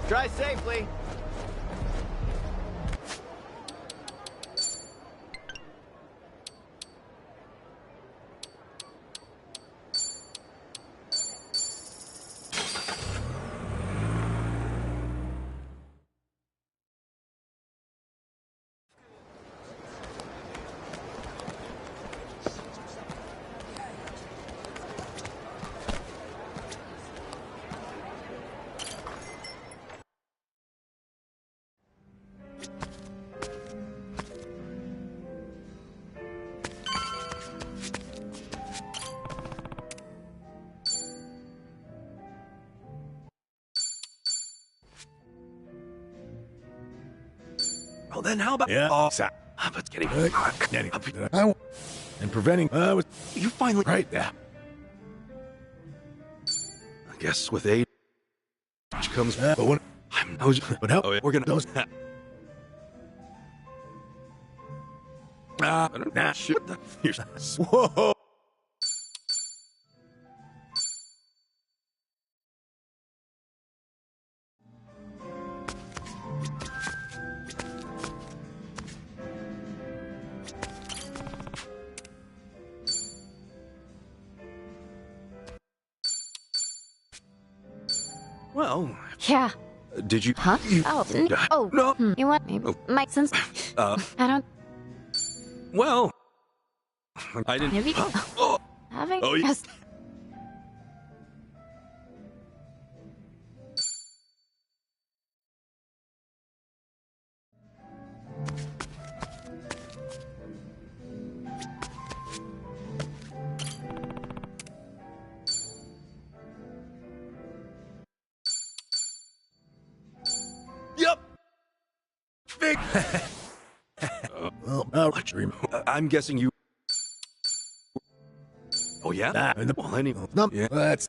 Try safely. Well, then how about but getting and preventing you finally right there. I guess with age comes But when but how we're gonna those nah shit. whoa. Well, Yeah. did you? Huh? Oh. No. You want maybe my sense? I don't. Well, I didn't. Maybe. Oh, Having oh, yeah. just. Yep. Big. Dream. I'm guessing you. Oh yeah. Well, anyway. Yeah. That's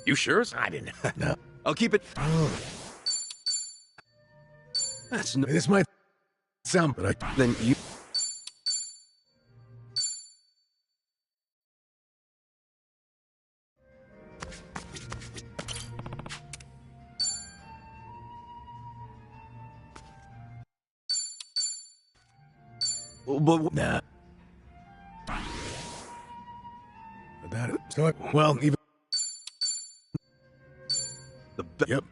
You sure? I didn't. No. I'll keep it. That's no. This might sound, but I Then you. But nah. But that so well even the yep.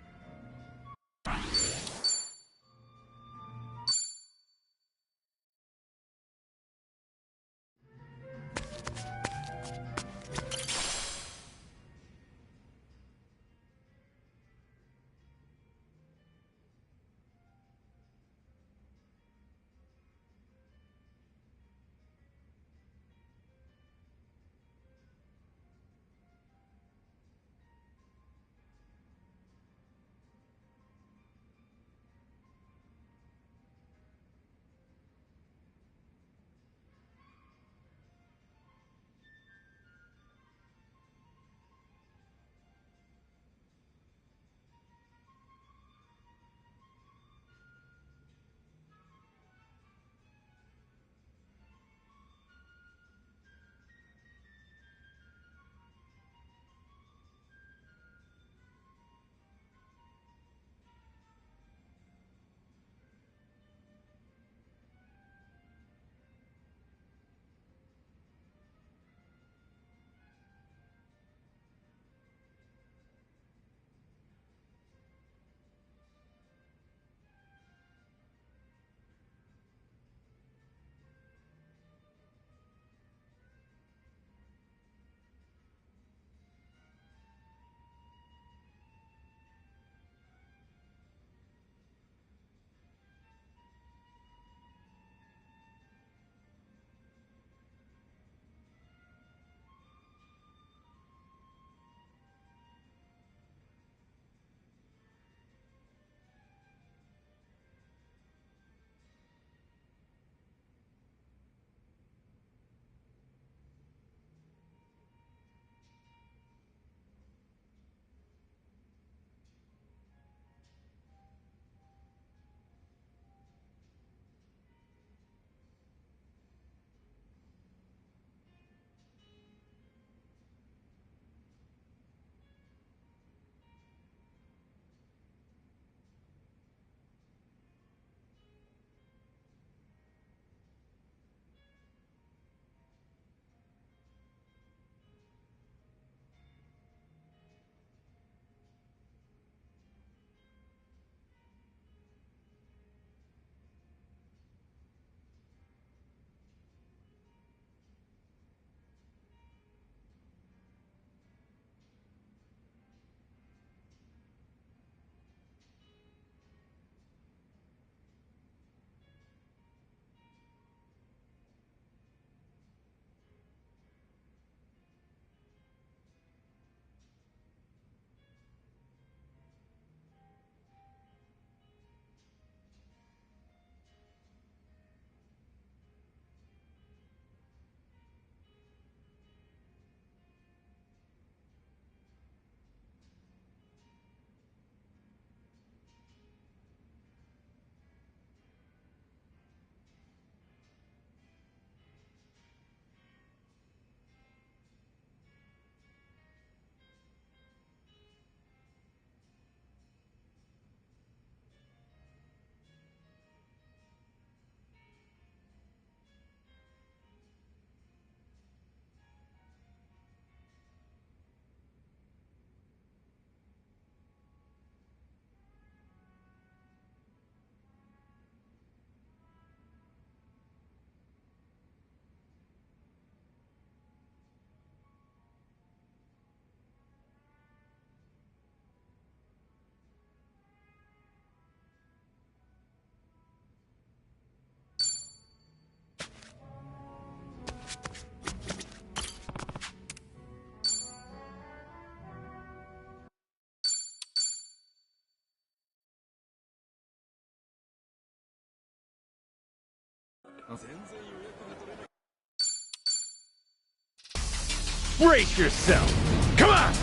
Brace yourself! Come on!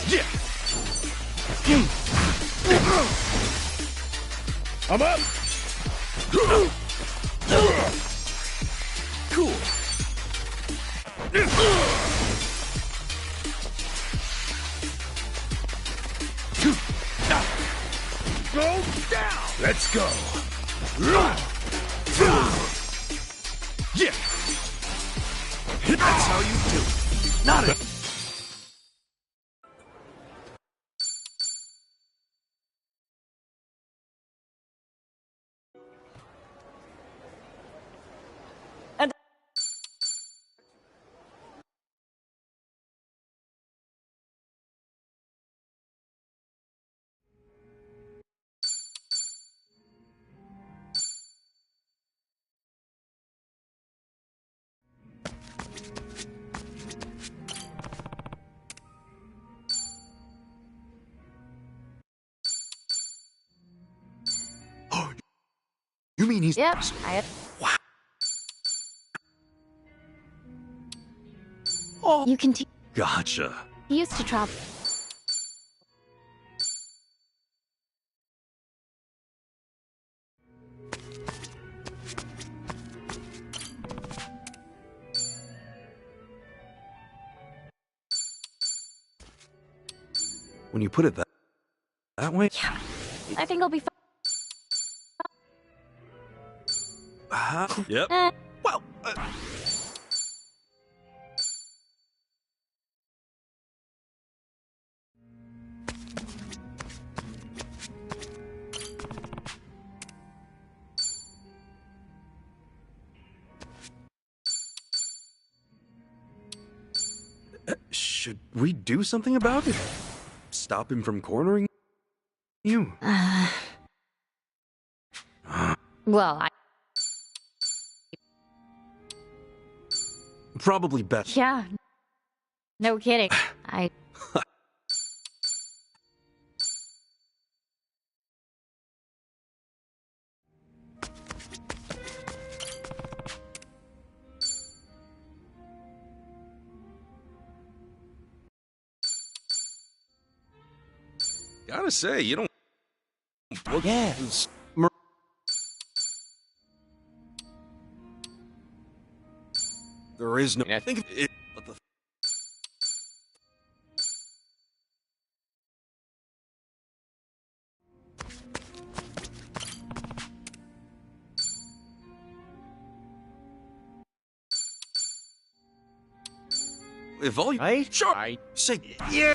Yeah! I'm up! Cool. Go down! Let's go! Yeah! That's how you do it. Not it. You mean he's... Yep. I have. Wow. Oh. You can. Gotcha. He used to travel. When you put it that way... Yeah. I think I'll be fine. Yep. Well, should we do something about it? Stop him from cornering you? Well, I. Probably best. Yeah. No kidding. I. Gotta say, you don't look... Yeah. There is no... I think it... But the... If all you... Right? Sure. I... Say... Yeah.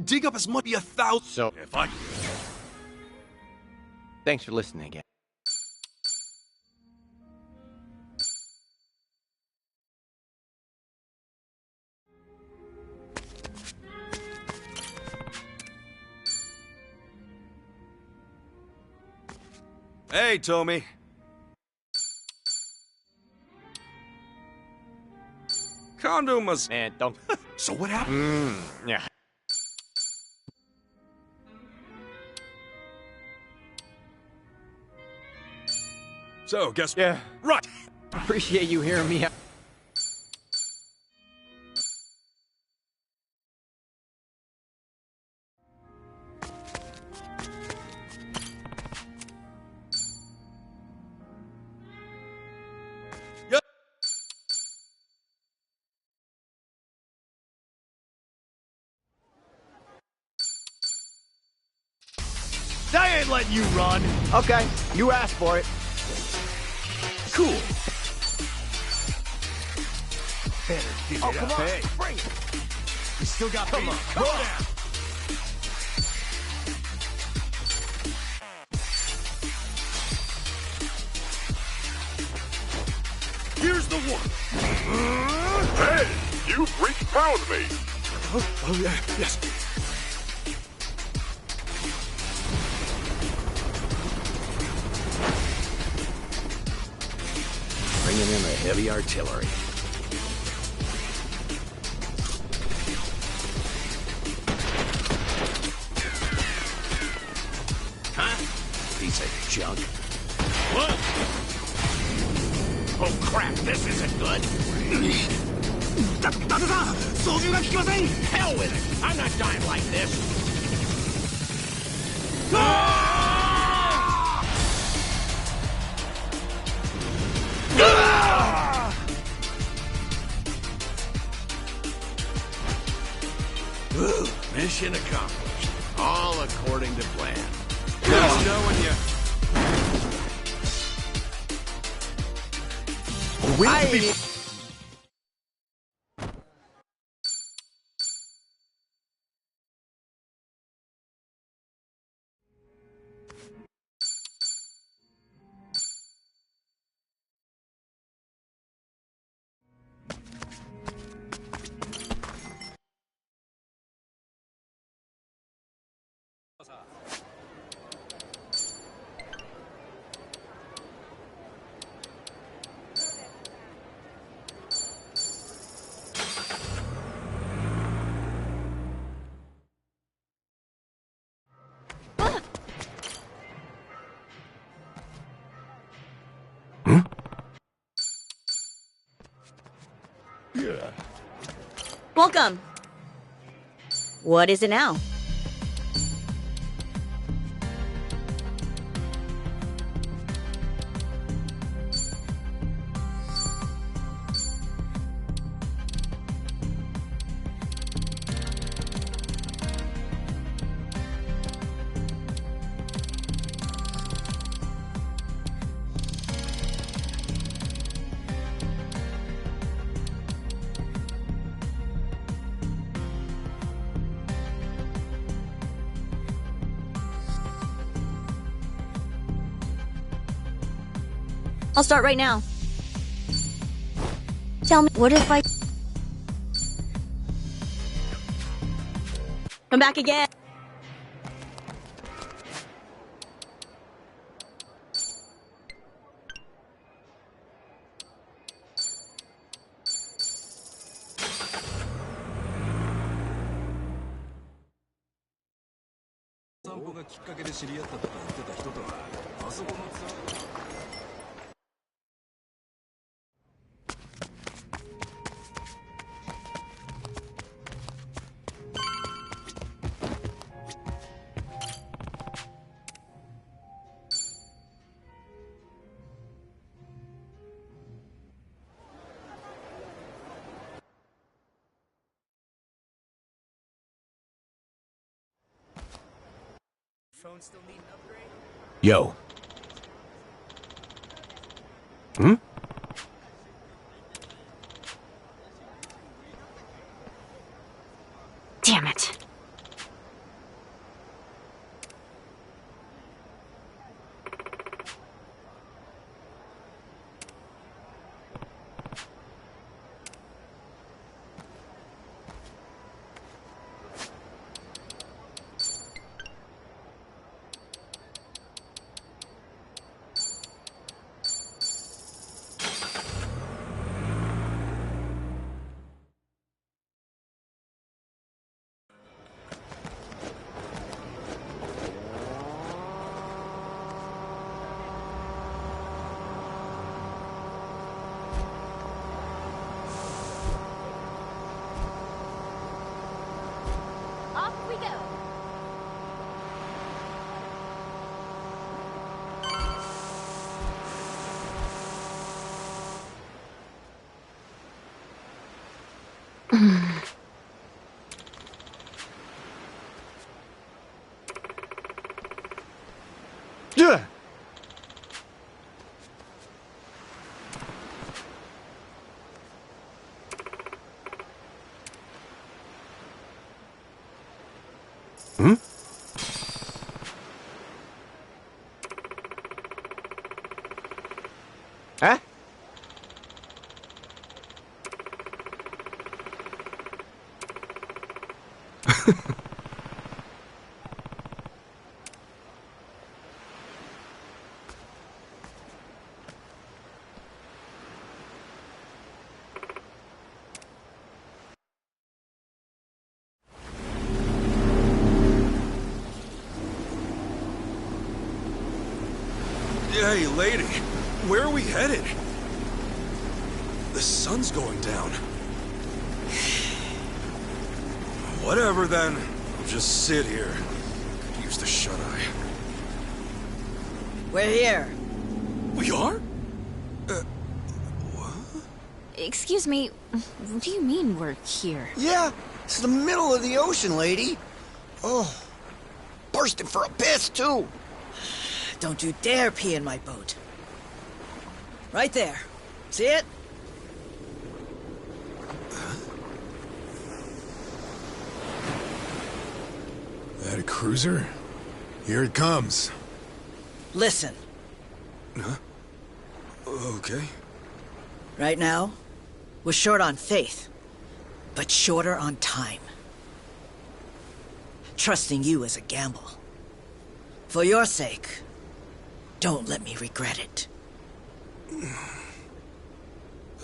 Dig up as much as 1,000... So, If I... thanks for listening again. Hey, Tommy. Condo must... Man, don't... So what happened? yeah. So, guess... Yeah. Right. Appreciate you hearing me out. Yep. I ain't letting you run! Okay, you asked for it. Cool. Better give Oh, it come up. on, Hey, bring it. you still got Come me. on, Go come on. down! Here's the one. Hey, you've reached pound me. Oh, yeah. Yes. Bringing in the heavy artillery. junk. What? Oh crap, this isn't good. Hell with it! I'm not dying like this. Mission accomplished. All according to plan. Just know when you... We need to be... Welcome. What is it now? I'll start right now. Tell me, what if I... Come back again. Yo. Hmm? Damn it. Off we go. Yeah. Hmm? Huh? Hey, lady, where are we headed? The sun's going down. Whatever then. I'll just sit here. Could use the shut-eye. We're here. We are? Excuse me, what do you mean we're here? Yeah, it's the middle of the ocean, lady. Oh, bursting for a piss, too. Don't you dare pee in my boat. Right there. See it? That a cruiser? Here it comes. Listen. Huh? Okay. Right now, we're short on faith, but shorter on time. Trusting you is a gamble. For your sake, don't let me regret it.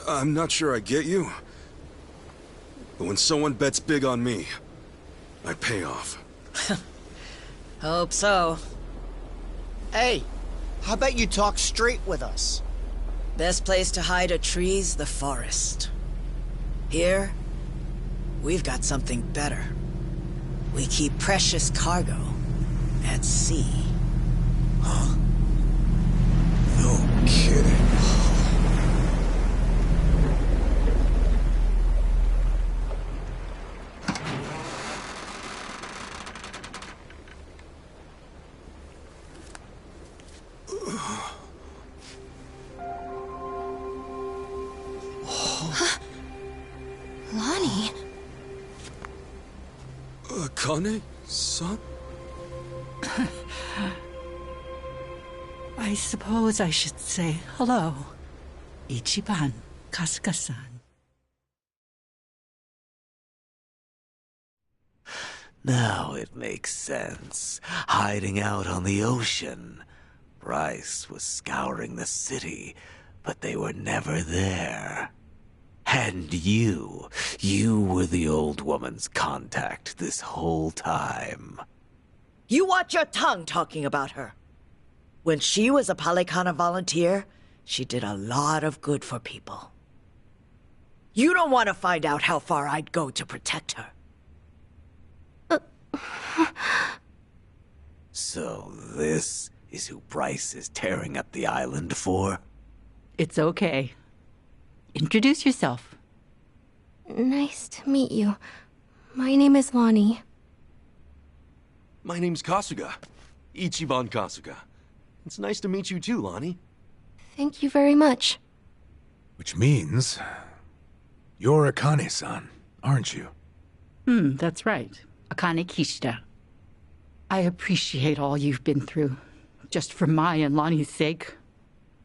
I'm not sure I get you. But when someone bets big on me, I pay off. Hope so. Hey, how about you talk straight with us? Best place to hide a tree's the forest. Here, we've got something better. We keep precious cargo at sea. Huh? No kidding. Lonnie? Akane-san? I suppose I should say hello. Ichiban Kasuga-san. Now it makes sense. Hiding out on the ocean. Bryce was scouring the city, but they were never there. And you were the old woman's contact this whole time. You watch your tongue talking about her. When she was a Palikana volunteer, she did a lot of good for people. You don't want to find out how far I'd go to protect her. So this is who Bryce is tearing up the island for? It's okay. Introduce yourself. Nice to meet you. My name is Lonnie. My name's Kasuga. Ichiban Kasuga. It's nice to meet you too, Lonnie. Thank you very much. Which means... you're Akane-san, aren't you? That's right. Akane Kishida. I appreciate all you've been through. Just for my and Lonnie's sake.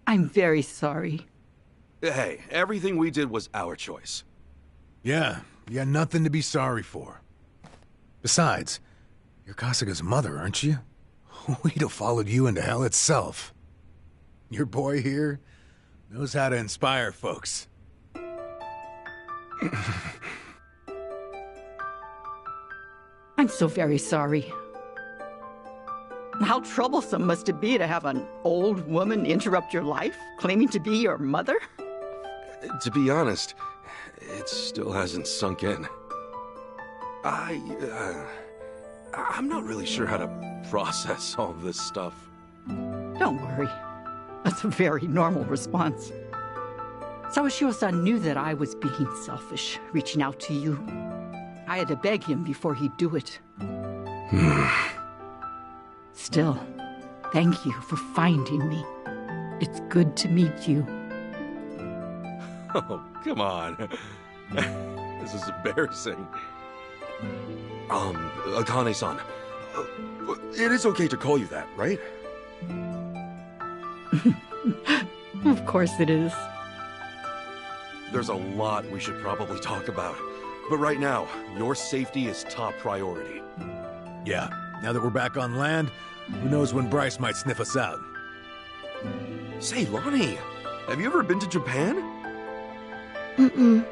I'm very sorry. Hey, everything we did was our choice. Yeah, you got nothing to be sorry for. Besides, you're Kasuga's mother, aren't you? We'd have followed you into hell itself. Your boy here knows how to inspire folks. I'm so very sorry. How troublesome must it be to have an old woman interrupt your life, claiming to be your mother? To be honest, it still hasn't sunk in. I'm not really sure how to process all this stuff. Don't worry. That's a very normal response. Sawashiro-san knew that I was being selfish, reaching out to you. I had to beg him before he'd do it. Still, thank you for finding me. It's good to meet you. Oh, come on. This is embarrassing. Akane-san. It is okay to call you that, right? Of course it is. There's a lot we should probably talk about. But right now, your safety is top priority. Yeah, now that we're back on land, who knows when Bryce might sniff us out. Say, Lonnie, have you ever been to Japan? Mm-mm.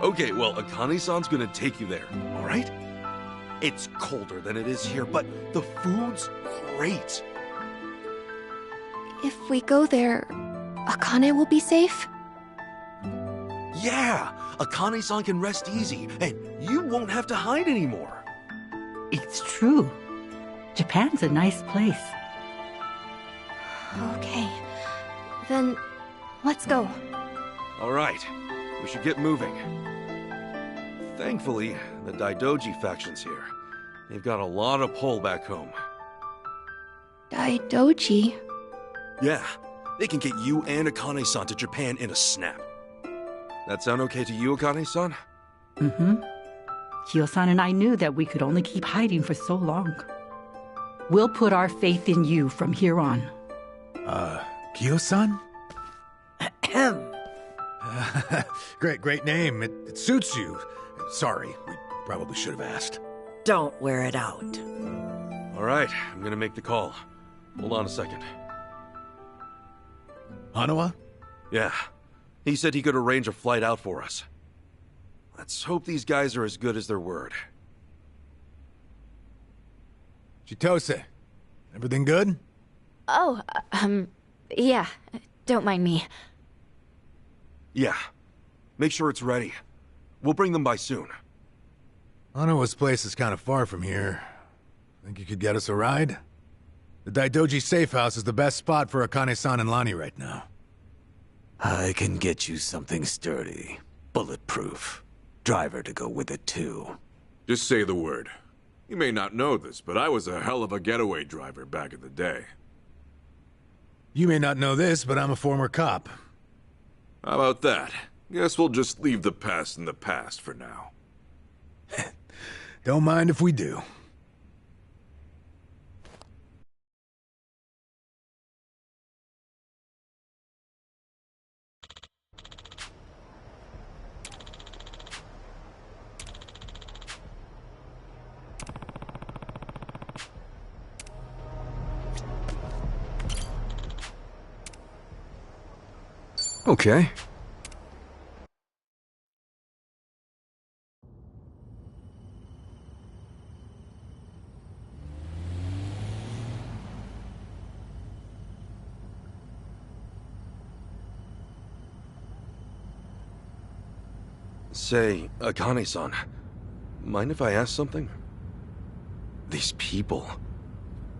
Okay, well, Akane-san's gonna take you there, all right? It's colder than it is here, but the food's great. if we go there, Akane will be safe? Yeah! Akane-san can rest easy, and you won't have to hide anymore. It's true. Japan's a nice place. Okay. Then, let's go. All right, we should get moving. Thankfully, the Daidoji faction's here. They've got a lot of pull back home. Daidoji? Yeah, they can get you and Akane-san to Japan in a snap. That sound okay to you, Akane-san? Mm-hmm. Kyo-san and I knew that we could only keep hiding for so long. We'll put our faith in you from here on. Kyo-san? Great name. It suits you. Sorry, we probably should have asked. Don't wear it out. All right, I'm gonna make the call. Hold on a second. Hanawa? Yeah, he said he could arrange a flight out for us. Let's hope these guys are as good as their word. Chitose, everything good? Oh, yeah. Don't mind me. Yeah, make sure it's ready. We'll bring them by soon. Hanawa's place is kind of far from here. Think you could get us a ride? The Daidoji safe house is the best spot for Akane-san and Lani right now. I can get you something sturdy, bulletproof. Driver to go with it too. Just say the word. You may not know this, but I was a hell of a getaway driver back in the day. You may not know this, but I'm a former cop. How about that? Guess we'll just leave the past in the past for now. Don't mind if we do. Okay. Say, Akane-san, mind if I ask something? These people,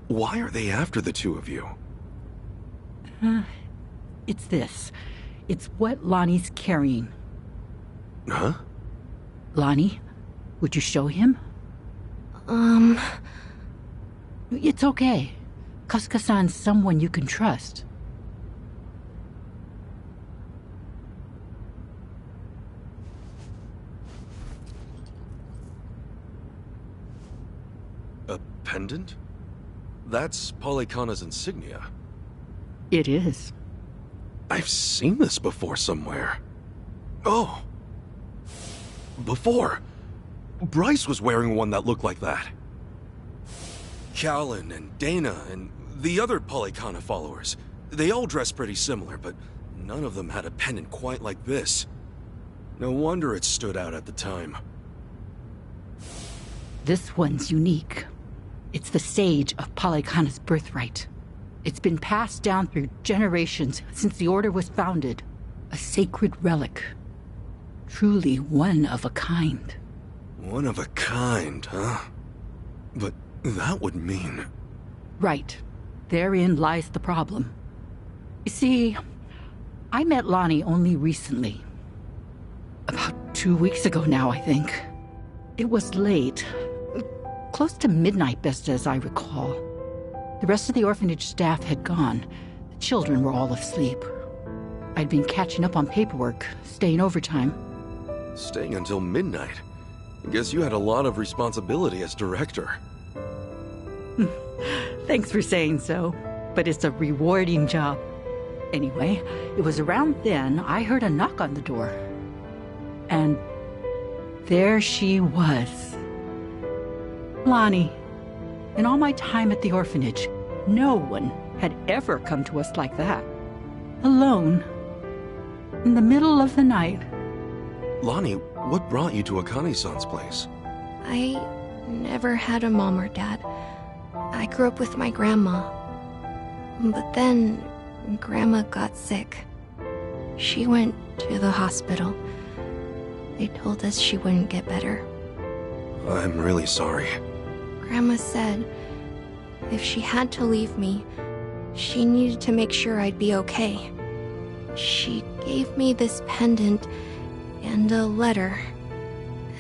why are they after the two of you? It's this. It's what Lonnie's carrying. Huh? Lonnie, would you show him? It's okay. Kasuka-san's someone you can trust. A pendant? That's Polycana's insignia. It is. I've seen this before somewhere. Oh! Before! Bryce was wearing one that looked like that. Callan and Dana and the other Polycana followers, they all dressed pretty similar, but none of them had a pendant quite like this. No wonder it stood out at the time. This one's unique. It's the sage of Polycana's birthright. It's been passed down through generations since the Order was founded. A sacred relic. Truly one of a kind. One of a kind, huh? But that would mean... Right. Therein lies the problem. You see, I met Lonnie only recently. About 2 weeks ago now, I think. It was late. Close to midnight, best as I recall. The rest of the orphanage staff had gone. The children were all asleep. I'd been catching up on paperwork, staying overtime. Staying until midnight? I guess you had a lot of responsibility as director. Thanks for saying so, but it's a rewarding job. Anyway, it was around then I heard a knock on the door. And there she was. Lonnie. In all my time at the orphanage, no one had ever come to us like that. Alone. In the middle of the night. Lonnie, what brought you to Akane-san's place? I never had a mom or dad. I grew up with my grandma. But then, Grandma got sick. She went to the hospital. They told us she wouldn't get better. I'm really sorry. Grandma said if she had to leave me, she needed to make sure I'd be okay. She gave me this pendant and a letter,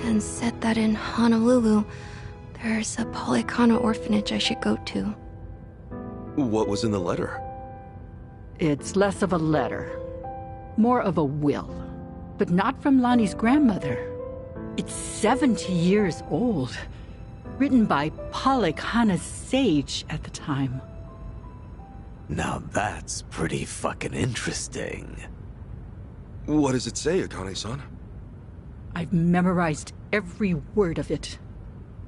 and said that in Honolulu, there's a Polycana orphanage I should go to. What was in the letter? It's less of a letter, more of a will, but not from Lonnie's grandmother. It's 70 years old, written by Polycana's sage at the time. Now that's pretty fucking interesting. What does it say, Akane-san? I've memorized every word of it.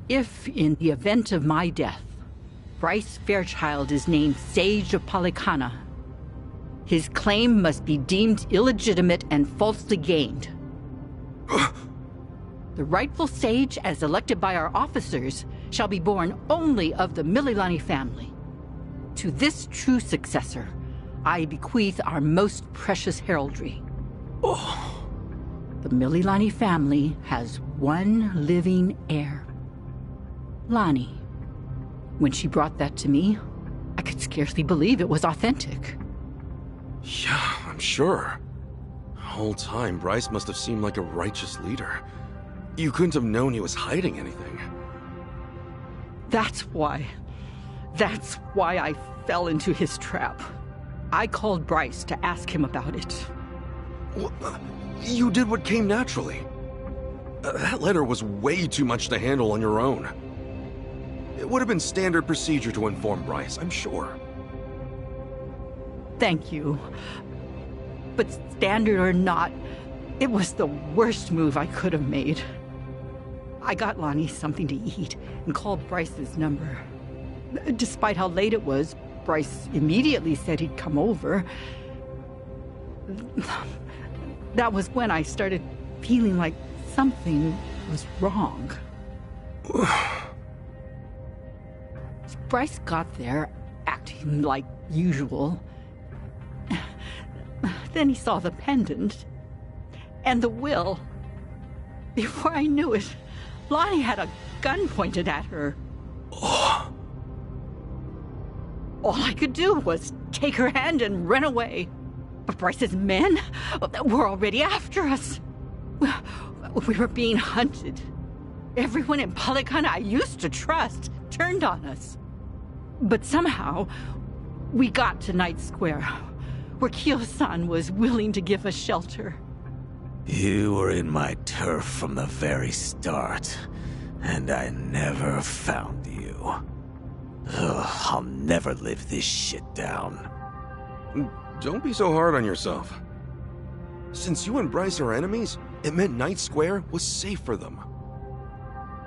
If, in the event of my death, Bryce Fairchild is named Sage of Polycana, his claim must be deemed illegitimate and falsely gained. The rightful sage, as elected by our officers, shall be born only of the Mililani family. To this true successor, I bequeath our most precious heraldry. The Mililani family has one living heir. Lonnie. When she brought that to me, I could scarcely believe it was authentic. Yeah, I'm sure. The whole time, Bryce must have seemed like a righteous leader. You couldn't have known he was hiding anything. That's why I fell into his trap. I called Bryce to ask him about it. You did what came naturally. That letter was way too much to handle on your own. It would have been standard procedure to inform Bryce, I'm sure. Thank you. But standard or not, it was the worst move I could have made. I got Lonnie something to eat and called Bryce's number. Despite how late it was, Bryce immediately said he'd come over. That was when I started feeling like something was wrong. Bryce got there, acting like usual. Then he saw the pendant and the will. Before I knew it, Lonnie had a gun pointed at her. All I could do was take her hand and run away. But Bryce's men were already after us. We were being hunted. Everyone in Polycana I used to trust turned on us. But somehow, we got to Night Square, where Kyo-san was willing to give us shelter. You were in my turf from the very start, and I never found you. Ugh, I'll never live this shit down. Don't be so hard on yourself. Since you and Bryce are enemies, it meant Night Square was safe for them.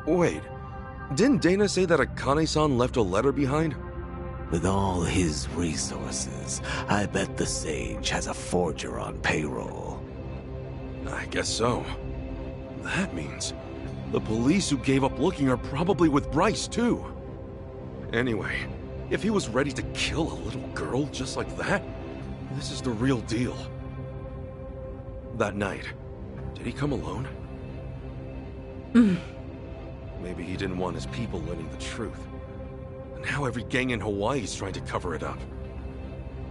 Wait, didn't Dana say that Akane-san left a letter behind? With all his resources, I bet the Sage has a forger on payroll. I guess so. That means the police who gave up looking are probably with Bryce, too. Anyway, if he was ready to kill a little girl just like that, this is the real deal. That night, did he come alone? Maybe he didn't want his people learning the truth. Now every gang in Hawaii is trying to cover it up.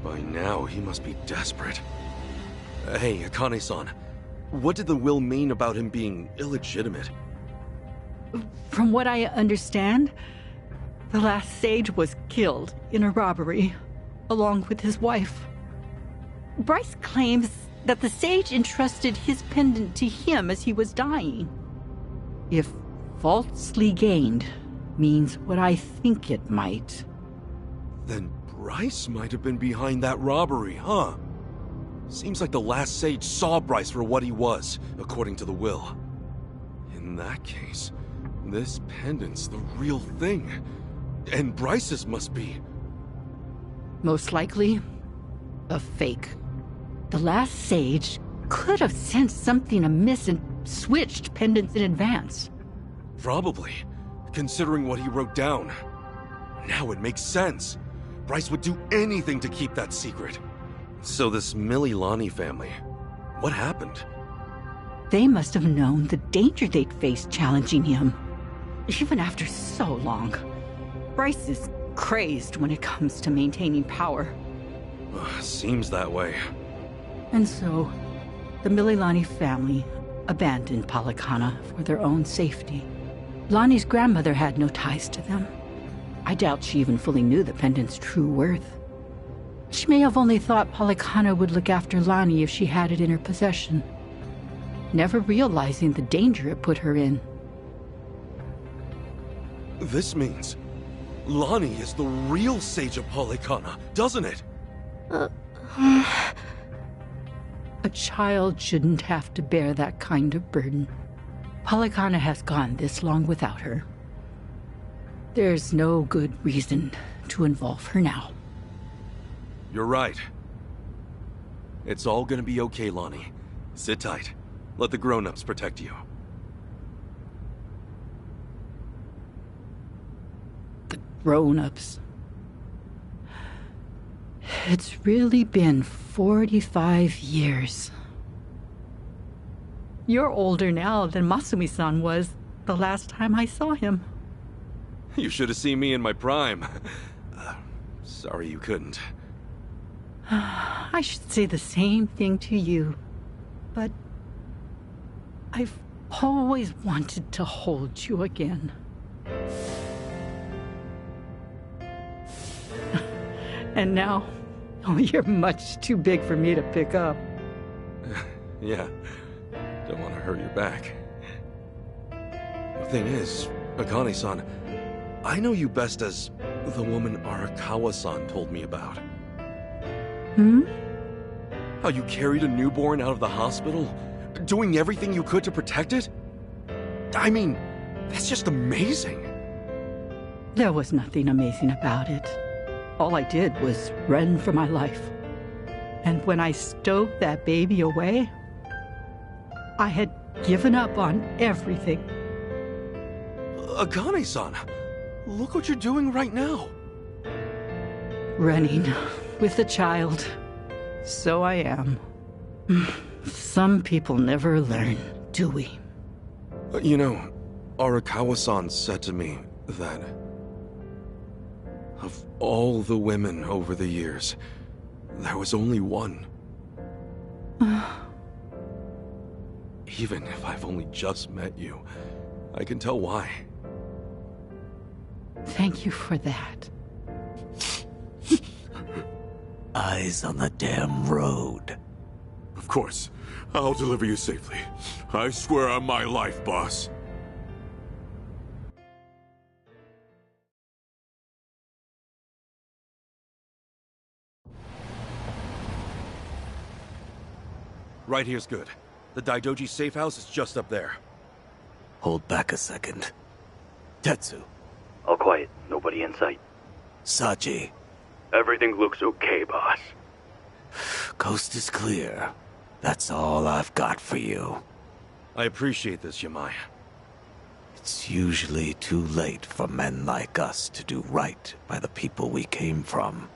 By now, he must be desperate. Hey, Akane-san, what did the will mean about him being illegitimate? From what I understand, the last sage was killed in a robbery, along with his wife. Bryce claims that the sage entrusted his pendant to him as he was dying. If falsely gained means what I think it might. Then Bryce might have been behind that robbery, huh? Seems like the last sage saw Bryce for what he was, according to the will. In that case, this pendant's the real thing. And Bryce's must be... Most likely, a fake. The last sage could have sensed something amiss and switched pendants in advance. Probably, considering what he wrote down. Now it makes sense. Bryce would do anything to keep that secret. So this Mililani family, what happened? They must have known the danger they'd face challenging him. Even after so long. Bryce is crazed when it comes to maintaining power. Seems that way. And so, the Mililani family abandoned Polycana for their own safety. Lonnie's grandmother had no ties to them. I doubt she even fully knew the pendant's true worth. She may have only thought Polycana would look after Lonnie if she had it in her possession, never realizing the danger it put her in. This means Lonnie is the real Sage of Polycana, doesn't it? A child shouldn't have to bear that kind of burden. Polycana has gone this long without her. There's no good reason to involve her now. You're right. It's all gonna be okay, Lonnie. Sit tight. Let the grown-ups protect you. The grown-ups. It's really been 45 years. You're older now than Masumi-san was the last time I saw him. You should have seen me in my prime. Sorry you couldn't. I should say the same thing to you, but I've always wanted to hold you again. And now, you're much too big for me to pick up. Yeah, don't want to hurt your back. The thing is, Akane-san, I know you best as the woman Arakawa-san told me about. How you carried a newborn out of the hospital, doing everything you could to protect it? I mean, that's just amazing. There was nothing amazing about it. All I did was run for my life. And when I stowed that baby away, I had given up on everything. Akane-san, look what you're doing right now. Running with a child. So I am. Some people never learn, do we? You know, Arakawa-san said to me that of all the women over the years, there was only one. Even if I've only just met you, I can tell why. Thank you for that. Eyes on the damn road. Of course. I'll deliver you safely. I swear on my life, boss. Right here's good. The Daidoji safe house is just up there. Hold back a second. Tetsu. All quiet. Nobody in sight. Sachi. Everything looks okay, boss. Coast is clear. That's all I've got for you. I appreciate this, Yamai. It's usually too late for men like us to do right by the people we came from.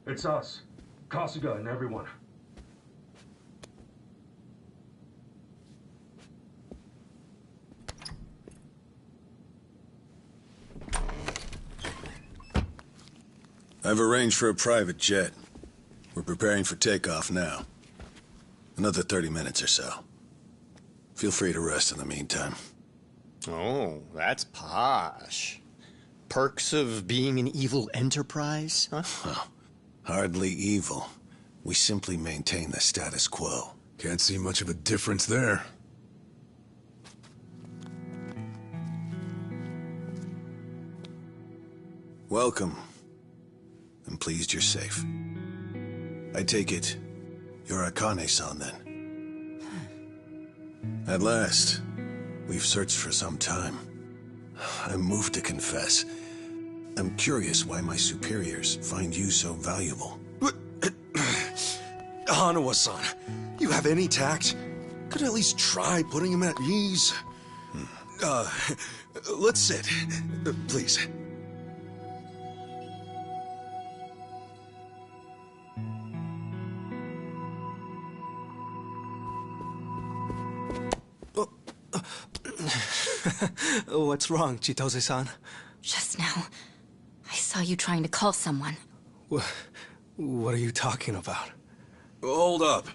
It's us. Kasuga and everyone. I've arranged for a private jet. We're preparing for takeoff now. Another 30 minutes or so. Feel free to rest in the meantime. Oh, that's posh. Perks of being an evil enterprise, huh? Well, hardly evil. We simply maintain the status quo. Can't see much of a difference there. Welcome. I'm pleased you're safe. I take it you're Akane-san then. At last, we've searched for some time. I'm moved to confess. I'm curious why my superiors find you so valuable. Hanawa-san, you have any tact? Could at least try putting him at ease. Let's sit. Please. What's wrong, Chitose-san? Just now, I saw you trying to call someone. What are you talking about? Hold up.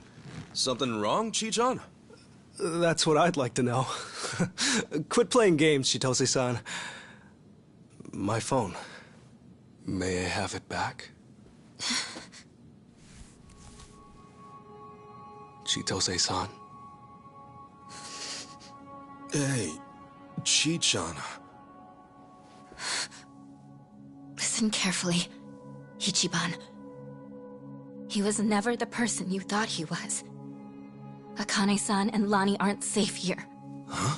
Something wrong, Chi-chan? That's what I'd like to know. Quit playing games, Chitose-san. My phone. May I have it back? Chitose-san. Hey, Chi-chan. Listen carefully, Ichiban. He was never the person you thought he was. Akane-san and Lani aren't safe here. Huh?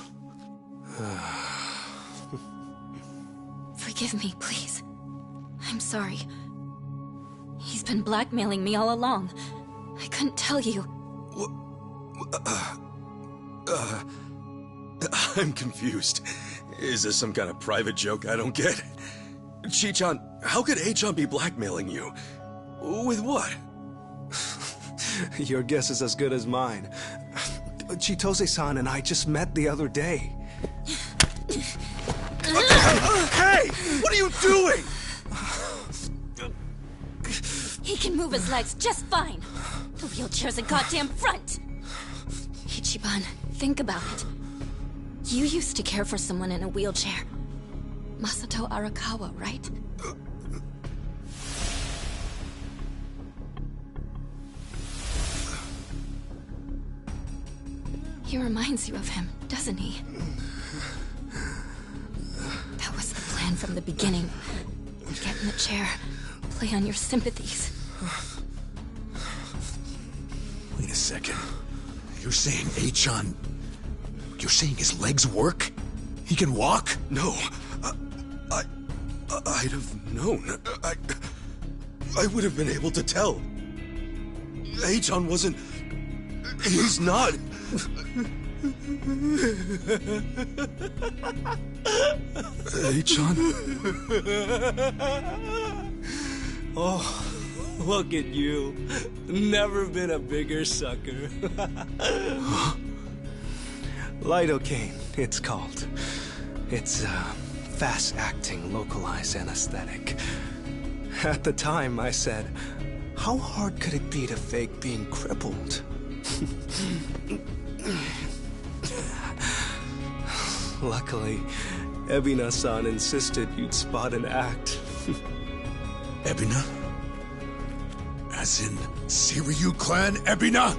Forgive me, please. I'm sorry. He's been blackmailing me all along. I couldn't tell you. I'm confused. Is this some kind of private joke I don't get? Chi-chan, how could A-chan be blackmailing you? With what? Your guess is as good as mine. Chitose-san and I just met the other day. Hey! What are you doing? He can move his legs just fine. The wheelchair's a goddamn front. Ichiban, think about it. You used to care for someone in a wheelchair. Masato Arakawa, right? He reminds you of him, doesn't he? That was the plan from the beginning. Get in the chair, play on your sympathies. Wait a second. You're saying A-chan... You're saying his legs work? He can walk? No. I'd have known. I would have been able to tell. A-chan wasn't... He's not... A-chan? Oh, look at you. Never been a bigger sucker. Huh? Lidocaine, it's called. It's fast-acting, localized anesthetic. At the time, I said, how hard could it be to fake being crippled? Luckily, Ebina-san insisted you'd spot an act. Ebina? As in, Seiryu clan Ebina?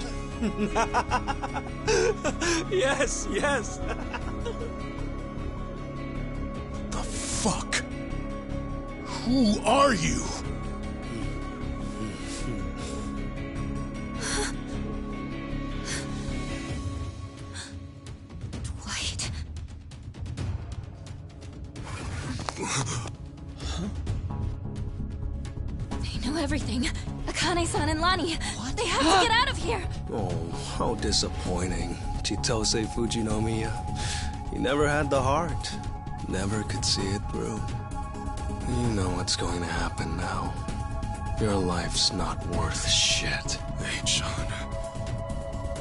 Yes, yes. The fuck? Who are you? Dwight. They know everything. Akane-san and Lani. What? They have to get out of here. Oh, how disappointing. Chitose Fujinomiya. He never had the heart. Never could see it through. You know what's going to happen now. Your life's not worth shit. A-chan.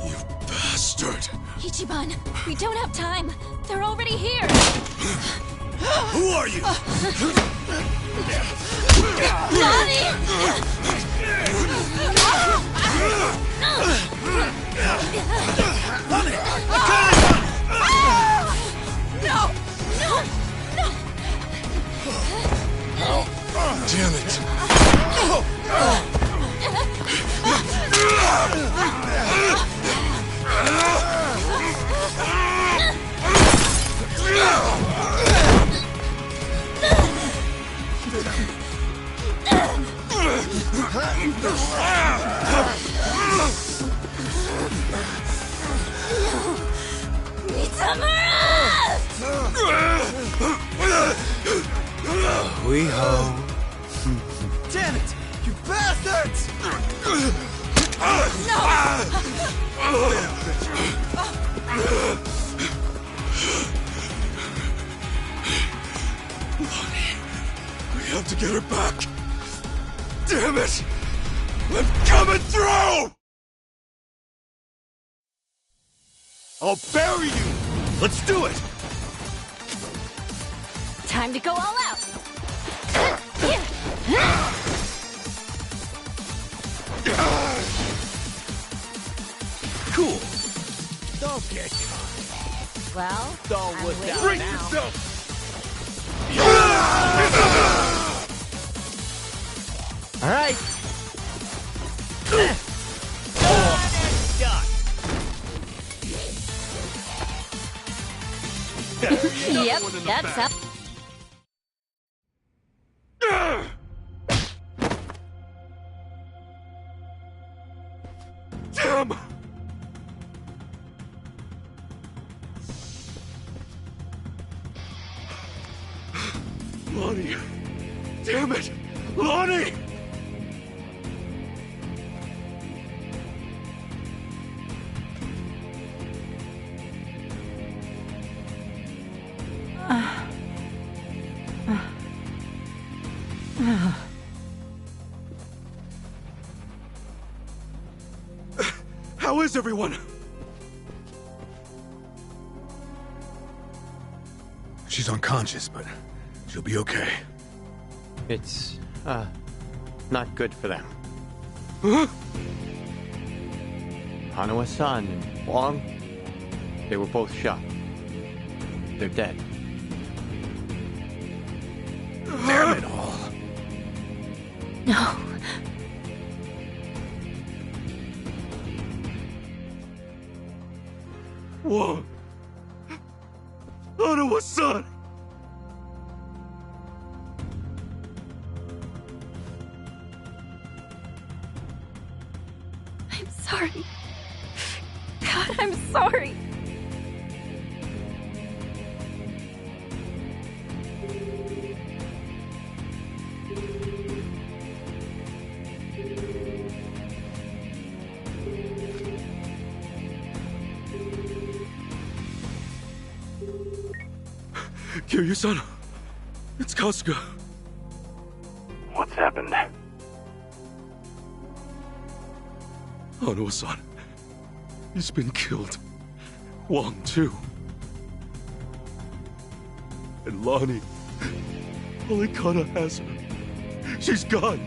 You bastard. Ichiban, we don't have time. They're already here. Who are you? Lani! No! No! No! Damn it! We ho. Damn it! You bastards! Lonnie, we have to get her back. Damn it! I'm coming through! I'll bury you! Let's do it! Time to go all out. Cool. Don't get caught. Well, Don't look down Brace now. yourself! All right. Yep, that's up. Damn! Lonnie! Damn it! Lonnie! How is everyone? She's unconscious, but she'll be okay. It's, not good for them. Huh? Hanawa-san and Wong, they were both shot. They're dead. Damn it all. No. Whoa! Hanawa-san! I'm sorry. God, I'm sorry. Kiryu-san, it's Kasuga. What's happened? Hanawa-san, he's been killed. Wong, too. And Lonnie, Polikana has her. She's gone.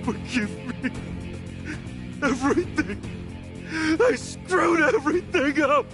Forgive me. Everything. I screwed everything up.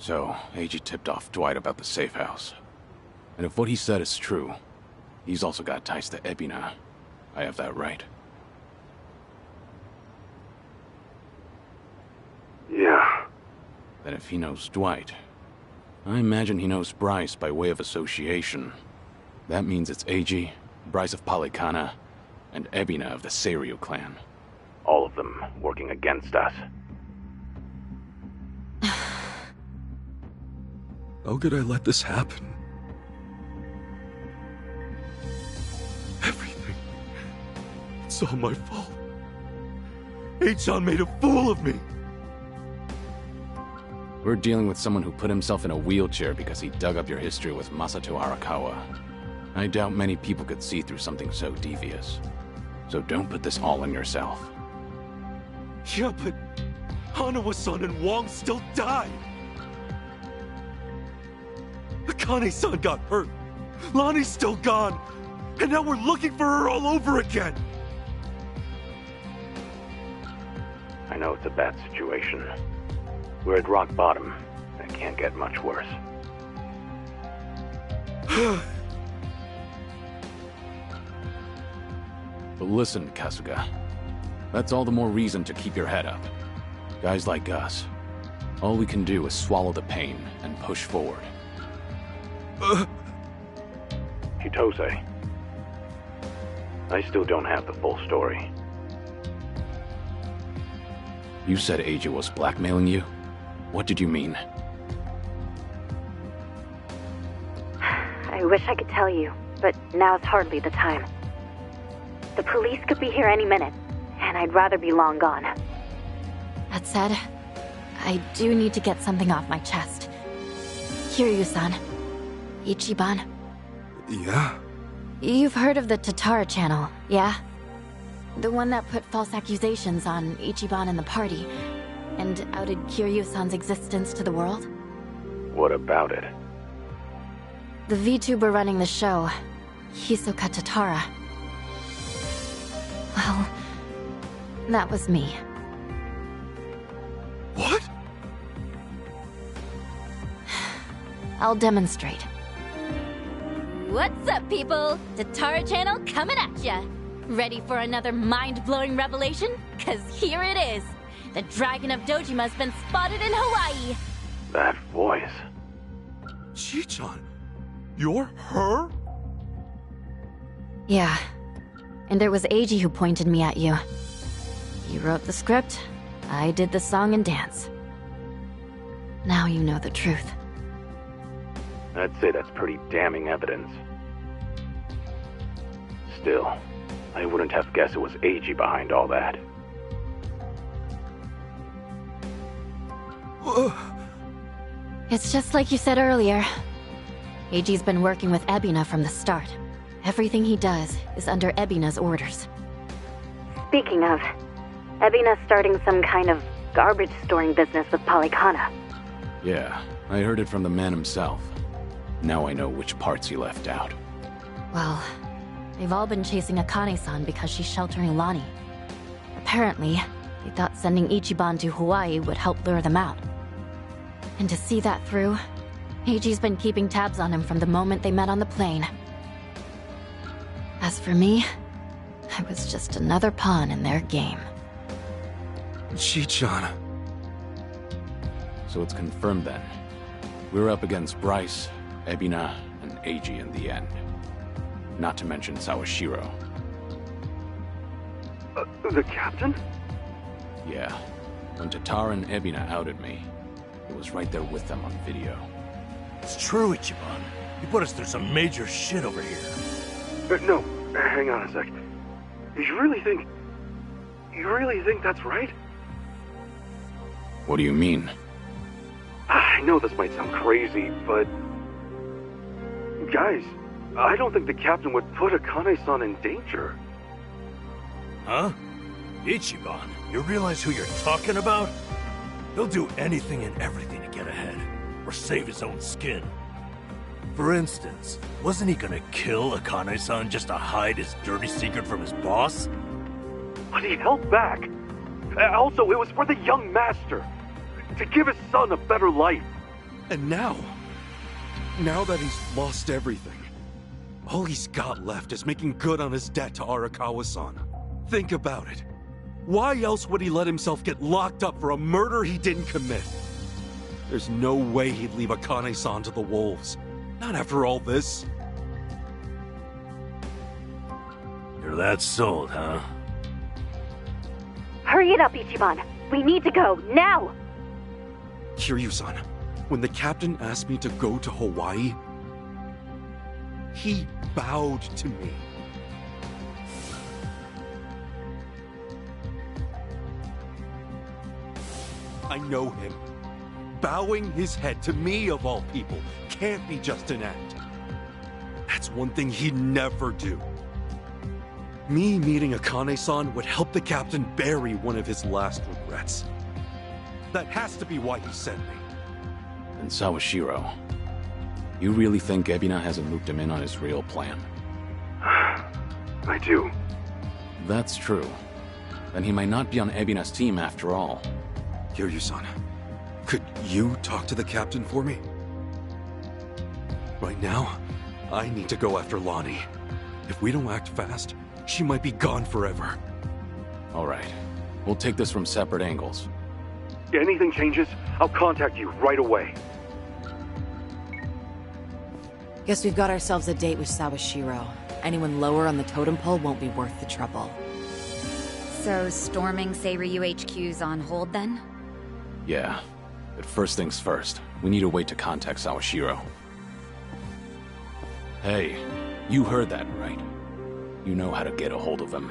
So, Eiji tipped off Dwight about the safe house. And if what he said is true, he's also got ties to Ebina. I have that right? Yeah. Then if he knows Dwight, I imagine he knows Bryce by way of association. That means it's Eiji, Bryce of Polikana, and Ebina of the Seiryu clan. All of them working against us. How could I let this happen? Everything. It's all my fault. H-chan made a fool of me. We're dealing with someone who put himself in a wheelchair because he dug up your history with Masato Arakawa. I doubt many people could see through something so devious. So don't put this all on yourself. Yeah, but Hanawa-san and Wong still died. Akane-san got hurt. Lonnie's still gone. And now we're looking for her all over again! I know it's a bad situation. We're at rock bottom. It can't get much worse. But listen, Kasuga. That's all the more reason to keep your head up. Guys like us, all we can do is swallow the pain and push forward. Chitose. I still don't have the full story. You said Eiji was blackmailing you? What did you mean? I wish I could tell you, but now's hardly the time. The police could be here any minute, and I'd rather be long gone. That said, I do need to get something off my chest. Kiryu-san. Ichiban. Yeah? You've heard of the Tatara channel, yeah? The one that put false accusations on Ichiban and the party, and outed Kiryu-san's existence to the world? What about it? The VTuber running the show, Hisoka Tatara. Well, that was me. What? I'll demonstrate. What's up, people? Tatara channel coming at ya! Ready for another mind-blowing revelation? 'Cause here it is! The Dragon of Dojima's been spotted in Hawaii! That voice. Chi-chan, you're her? Yeah. And there was Eiji who pointed me at you. You wrote the script, I did the song and dance. Now you know the truth. I'd say that's pretty damning evidence. Still, I wouldn't have guessed it was Eiji behind all that. It's just like you said earlier. Eiji's been working with Ebina from the start. Everything he does is under Ebina's orders. Speaking of, Ebina's starting some kind of garbage storing business with Polycana. Yeah, I heard it from the man himself. Now I know which parts he left out. Well, they've all been chasing Akane-san because she's sheltering Lonnie. Apparently, they thought sending Ichiban to Hawaii would help lure them out. And to see that through, Eiji's been keeping tabs on him from the moment they met on the plane. As for me, I was just another pawn in their game. Chi-chan. So it's confirmed then. We're up against Bryce, Ebina, and Eiji in the end. Not to mention Sawashiro. The captain? Yeah. When Tatara and Ebina outed me, it was right there with them on video. It's true, Ichiban. You put us through some major shit over here. No, hang on a sec. You really think that's right? What do you mean? I know this might sound crazy, but... Guys, I don't think the captain would put Akane-san in danger. Huh? Ichiban, you realize who you're talking about? He'll do anything and everything to get ahead, or save his own skin. For instance, wasn't he gonna kill Akane-san just to hide his dirty secret from his boss? But he held back. Also, it was for the young master. To give his son a better life. And now that he's lost everything, all he's got left is making good on his debt to Arakawa-san. Think about it. Why else would he let himself get locked up for a murder he didn't commit? There's no way he'd leave Akane-san to the wolves. Not after all this. You're that sold, huh? Hurry it up, Ichiban. We need to go, now! Kiryu-san, when the captain asked me to go to Hawaii, he bowed to me. I know him. Bowing his head to me, of all people, can't be just an act. That's one thing he'd never do. Me meeting Akane-san would help the captain bury one of his last regrets. That has to be why he sent me. And Sawashiro, you really think Ebina hasn't looped him in on his real plan? I do. That's true. Then he might not be on Ebina's team after all. Kiryu-san, could you talk to the captain for me? Right now, I need to go after Lonnie. If we don't act fast, she might be gone forever. All right. We'll take this from separate angles. Anything changes, I'll contact you right away. Guess we've got ourselves a date with Sawashiro. Anyone lower on the totem pole won't be worth the trouble. So, storming Seiryu HQ's on hold then? Yeah. But first things first, we need a way to contact Sawashiro. Hey, you heard that, right? You know how to get a hold of him.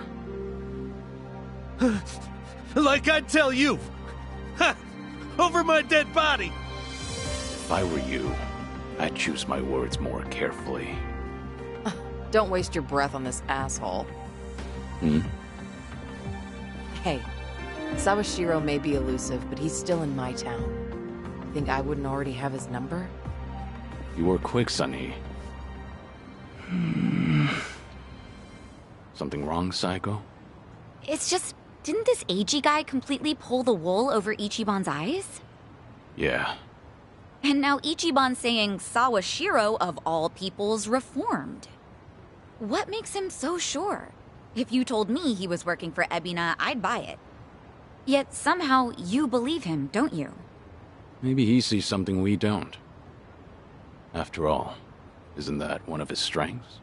Like I'd tell you! Ha! Over my dead body! If I were you, I'd choose my words more carefully. Don't waste your breath on this asshole. Hmm? Hey, Sawashiro may be elusive, but he's still in my town. You think I wouldn't already have his number? You were quick, Sunny. Something wrong, Psycho? It's just, didn't this AG guy completely pull the wool over Ichiban's eyes? Yeah. And now Ichiban's saying Sawashiro, of all people's, reformed. What makes him so sure? If you told me he was working for Ebina, I'd buy it. Yet somehow you believe him, don't you? Maybe he sees something we don't. After all, isn't that one of his strengths?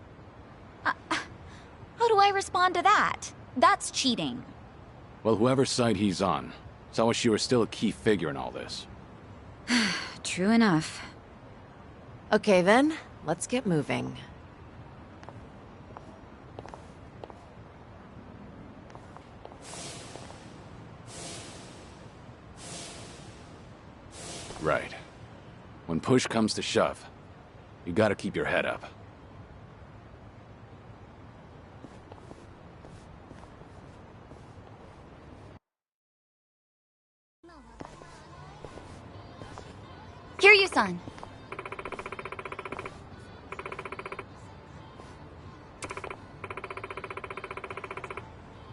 How do I respond to that? That's cheating. Well, whoever's side he's on, Sawashiro's still a key figure in all this. True enough. Okay then, let's get moving. Right. When push comes to shove, you gotta keep your head up. Kiryu-san.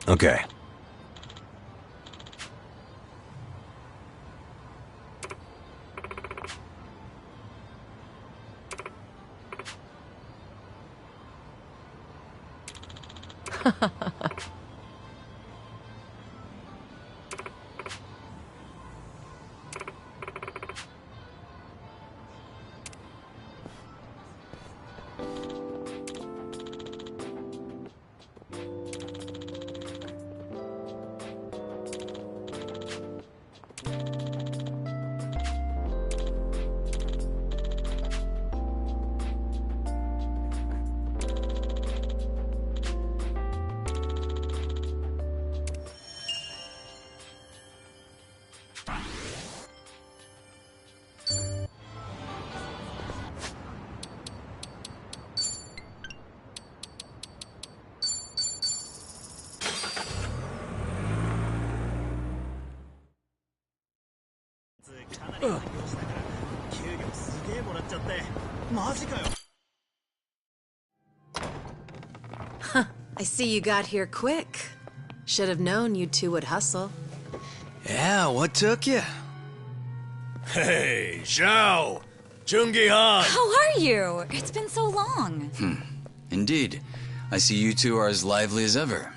Okay. I see you got here quick. Should have known you two would hustle. Yeah, what took you? Hey, Zhao! Jungi-han! How are you? It's been so long. Indeed. I see you two are as lively as ever.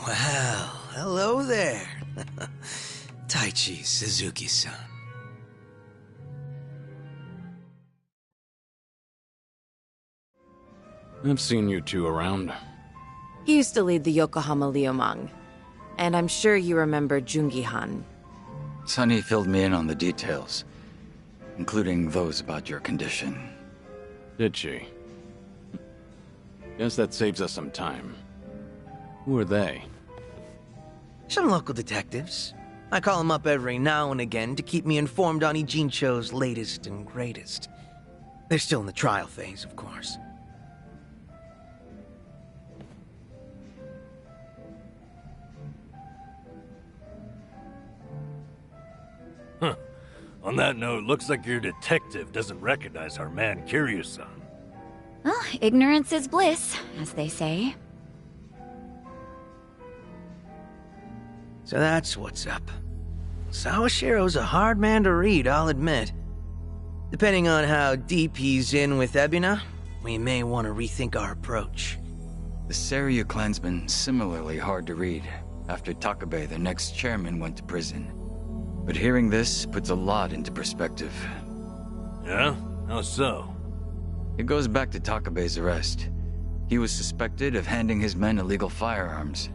Well, hello there. Taichi Suzuki-san. I've seen you two around. He used to lead the Yokohama Liumang. And I'm sure you remember Jungi-han. Sunny filled me in on the details, including those about your condition. Did she? Guess that saves us some time. Who are they? Some local detectives. I call them up every now and again to keep me informed on Ijincho's latest and greatest. They're still in the trial phase, of course. Huh. On that note, looks like your detective doesn't recognize our man Kiryu-san. ignorance is bliss, as they say. So that's what's up. Sawashiro's a hard man to read, I'll admit. Depending on how deep he's in with Ebina, we may want to rethink our approach. The Seiryu clansman similarly hard to read after Takabe, their next chairman, went to prison. But hearing this puts a lot into perspective. Yeah? How so? It goes back to Takabe's arrest. He was suspected of handing his men illegal firearms.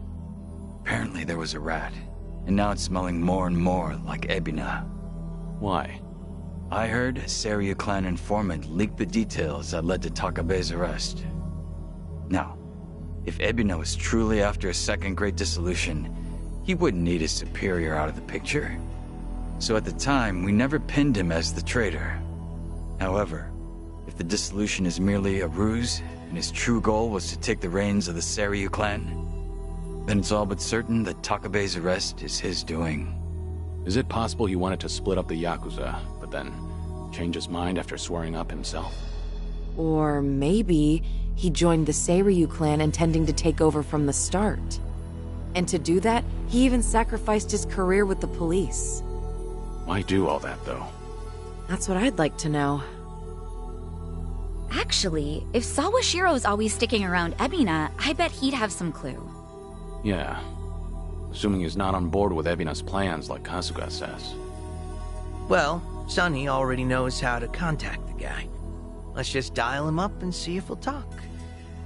Apparently there was a rat, and now it's smelling more and more like Ebina. Why? I heard a Seiryu clan informant leaked the details that led to Takabe's arrest. Now, if Ebina was truly after a second great dissolution, he wouldn't need his superior out of the picture. So at the time, we never pinned him as the traitor. However, if the dissolution is merely a ruse, and his true goal was to take the reins of the Seiryu clan, then it's all but certain that Takabe's arrest is his doing. Is it possible he wanted to split up the Yakuza, but then change his mind after swearing up himself? Or maybe he joined the Seiryu clan intending to take over from the start. And to do that, he even sacrificed his career with the police. Why do all that, though? That's what I'd like to know. Actually, if Sawashiro's always sticking around Ebina, I bet he'd have some clue. Yeah. Assuming he's not on board with Ebina's plans like Kasuga says. Well, Sunny already knows how to contact the guy. Let's just dial him up and see if he'll talk.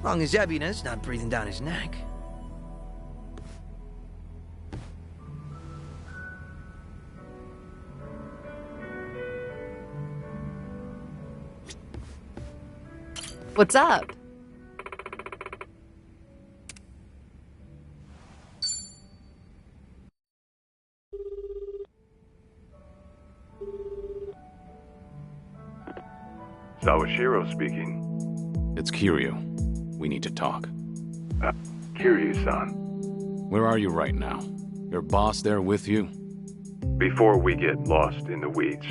Long as Ebina's not breathing down his neck. What's up? Sawashiro speaking. It's Kiryu. We need to talk. Kiryu-san. Where are you right now? Your boss there with you? Before we get lost in the weeds,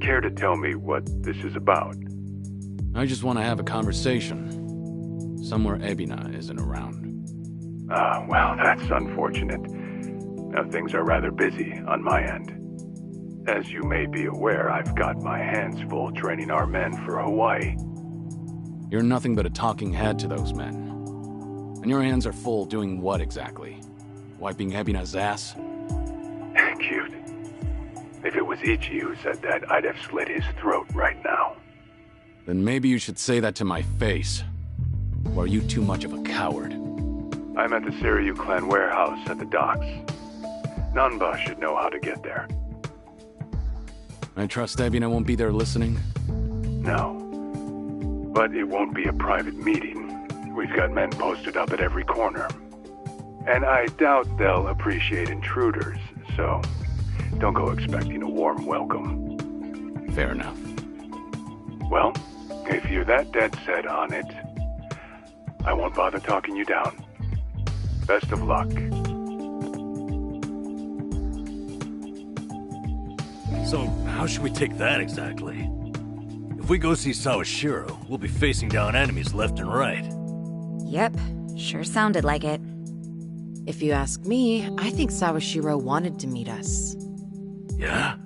care to tell me what this is about? I just want to have a conversation. Somewhere Ebina isn't around. Well, that's unfortunate. Now, things are rather busy on my end. As you may be aware, I've got my hands full training our men for Hawaii. You're nothing but a talking head to those men. And your hands are full doing what exactly? Wiping Ebina's ass? Cute. If it was Ichi who said that, I'd have slit his throat right now. Then maybe you should say that to my face. Or are you too much of a coward? I'm at the Seiryu clan warehouse at the docks. Nanba should know how to get there. I trust Ebina won't be there listening? No. But it won't be a private meeting. We've got men posted up at every corner. And I doubt they'll appreciate intruders, so don't go expecting a warm welcome. Fair enough. Well, if you're that dead set on it, I won't bother talking you down. Best of luck. So, how should we take that exactly? If we go see Sawashiro, we'll be facing down enemies left and right. Yep, sure sounded like it. If you ask me, I think Sawashiro wanted to meet us. Yeah?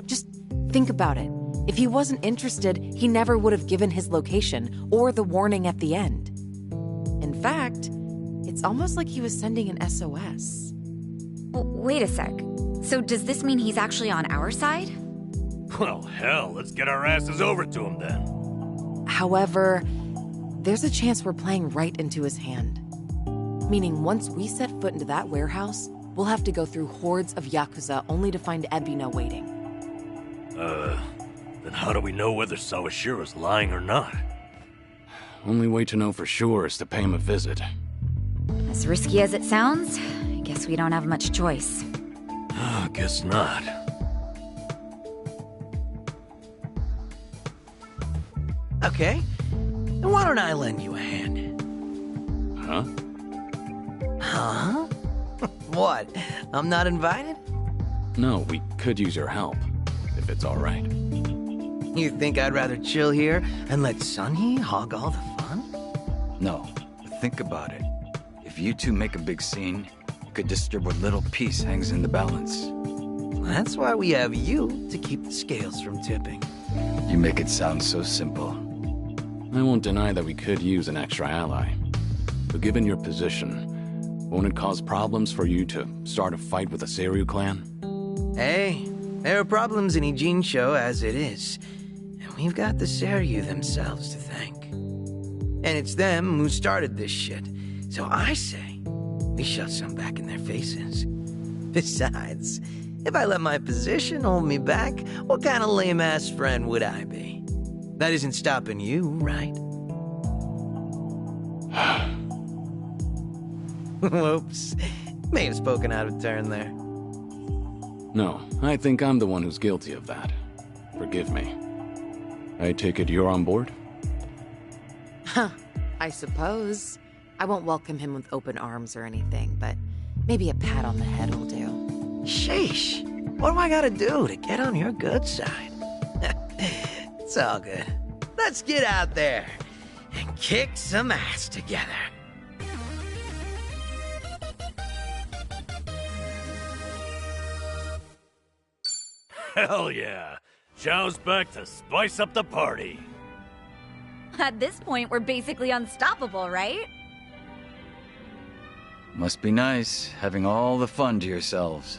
Just think about it. If he wasn't interested, he never would have given his location or the warning at the end. In fact, it's almost like he was sending an SOS. Wait a sec. So does this mean he's actually on our side? Well, hell, let's get our asses over to him then. However, there's a chance we're playing right into his hand. Meaning once we set foot into that warehouse, we'll have to go through hordes of Yakuza only to find Ebina waiting. Then how do we know whether Sawashiro's lying or not? Only way to know for sure is to pay him a visit. As risky as it sounds, I guess we don't have much choice. Guess not. Okay, then why don't I lend you a hand? Huh? Huh? What? I'm not invited? No, we could use your help, if it's all right. You think I'd rather chill here and let Sunny hog all the fun? No, but think about it. If you two make a big scene, you could disturb what little piece hangs in the balance. That's why we have you to keep the scales from tipping. You make it sound so simple. I won't deny that we could use an extra ally. But given your position, won't it cause problems for you to start a fight with the Seiryu clan? Hey, there are problems in Ijincho as it is. And we've got the Seiryu themselves to thank. And it's them who started this shit. So I say, we shove some back in their faces. Besides, if I let my position hold me back, what kind of lame-ass friend would I be? That isn't stopping you, right? Whoops. May have spoken out of turn there. No, I think I'm the one who's guilty of that. Forgive me. I take it you're on board? Huh. I suppose. I won't welcome him with open arms or anything, but maybe a pat on the head will do. Sheesh. What do I gotta do to get on your good side? It's all good. Let's get out there and kick some ass together. Hell yeah! Zhao's back to spice up the party. At this point, we're basically unstoppable, right? Must be nice, having all the fun to yourselves.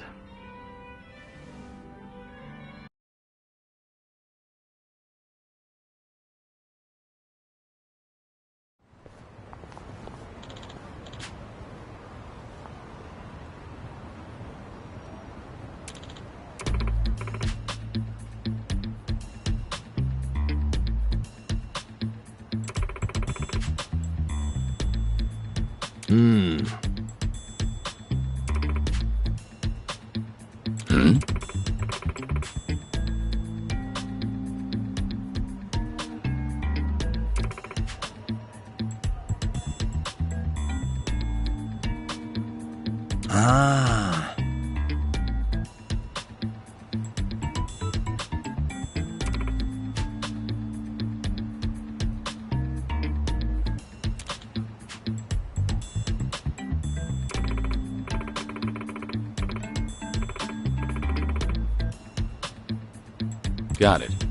Ah. Got it.